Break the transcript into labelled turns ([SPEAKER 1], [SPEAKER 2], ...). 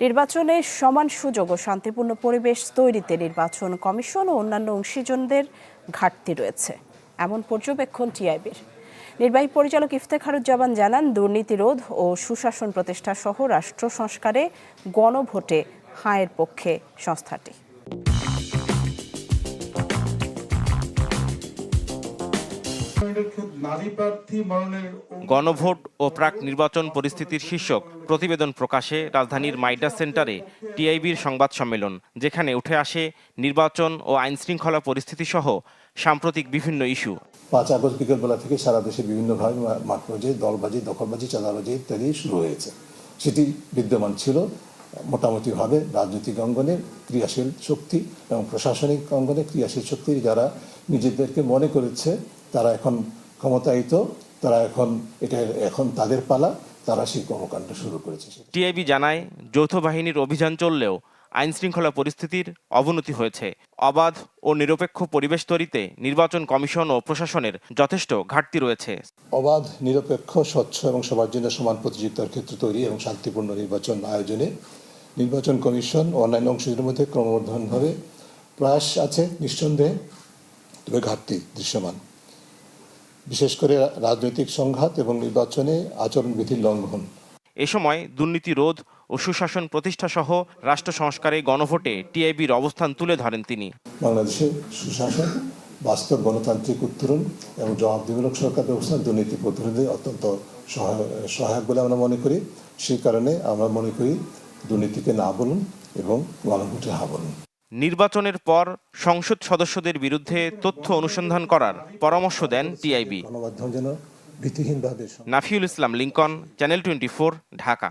[SPEAKER 1] নির্বাচনে সমান সুযোগ ও শান্তিপূর্ণ পরিবেশ তৈরিতে নির্বাচন কমিশন ও অন্যান্য অংশীজনদের ঘাটতি রয়েছে, এমন পর্যবেক্ষণ টিআইবির। নির্বাহী পরিচালক ইফতেখারুজ্জামান জানান, দুর্নীতি রোধ ও সুশাসন প্রতিষ্ঠা সহ রাষ্ট্র সংস্কারে গণভোটে হাঁয়ের পক্ষে সংস্থাটি।
[SPEAKER 2] গণভোট ও প্রাক নির্বাচন পরিস্থিতির শীর্ষক প্রতিবেদন প্রকাশে রাজধানীর মাইডাস সেন্টারে টিআইবির সংবাদ সম্মেলন, যেখানে উঠে আসে নির্বাচন ও আইন শৃঙ্খলা পরিস্থিতি সহ সাম্প্রতিক বিভিন্ন ইস্যু।
[SPEAKER 3] 5 আগস্ট বিকেলবেলা থেকে সারা দেশে বিভিন্ন ভাবে মাঠবাজি, দলবাজি, দখলবাজি, চাঁদাবাজি ইত্যাদি শুরু হয়েছে। সেটি বিদ্যমান ছিল মোটামুটিভাবে রাজনৈতিক অঙ্গনে ক্রিয়াশীল শক্তি এবং প্রশাসনিক অঙ্গনে ক্রিয়াশীল শক্তি যারা নিজেদেরকে মনে করেছে তারা এখন ক্ষমতায়িত, তারা এখন তাদের পালা, তারা সেই কর্মকাণ্ড শুরু করেছে।
[SPEAKER 2] টিআইবি জানায়, যৌথ বাহিনীর অভিযান চললেও আইন শৃঙ্খলা পরিস্থিতির অবনতি হয়েছে। অবাধ ও নিরপেক্ষ পরিবেশ তৈরিতে নির্বাচন কমিশন ও প্রশাসনের যথেষ্ট ঘাটতি রয়েছে।
[SPEAKER 3] অবাধ, নিরপেক্ষ, স্বচ্ছ এবং সবার জন্য সমান প্রতিযোগিতার ক্ষেত্র তৈরি এবং শান্তিপূর্ণ নির্বাচন আয়োজনে নির্বাচন কমিশন ও অন্যান্য অংশীজনের মধ্যে ক্রমবর্ধমানভাবে প্রয়াস আছে নিঃসন্দেহে, তবে ঘাটতি দৃশ্যমান। বিশেষ করে রাজনৈতিক সংঘাত এবং নির্বাচনে আচরণবিধির লঙ্ঘন।
[SPEAKER 2] এ সময় দুর্নীতি রোধ ও সুশাসন প্রতিষ্ঠা সহ রাষ্ট্র সংস্কারে গণভোটে টিআইবির অবস্থান তুলে ধরেন তিনি।
[SPEAKER 3] বাংলাদেশে সুশাসন, বাস্তব গণতান্ত্রিক উত্তরণ এবং জবাবদিহিমূলক সরকার ব্যবস্থা দুর্নীতি প্রতিরোধে অত্যন্ত সহায়ক বলে আমরা মনে করি। সেই কারণে আমরা মনে করি দুর্নীতিকে না বলুন এবং গণভোটে হা বলুন।
[SPEAKER 2] নির্বাচনের পর সংসদ সদস্যদের বিরুদ্ধে তথ্য অনুসন্ধান করার পরামর্শ দেন টিআইবি।
[SPEAKER 3] গণমাধ্যম যেন ভীতিহীনভাবে।
[SPEAKER 2] নাফিউল ইসলাম লিংকন, চ্যানেল 24, ঢাকা।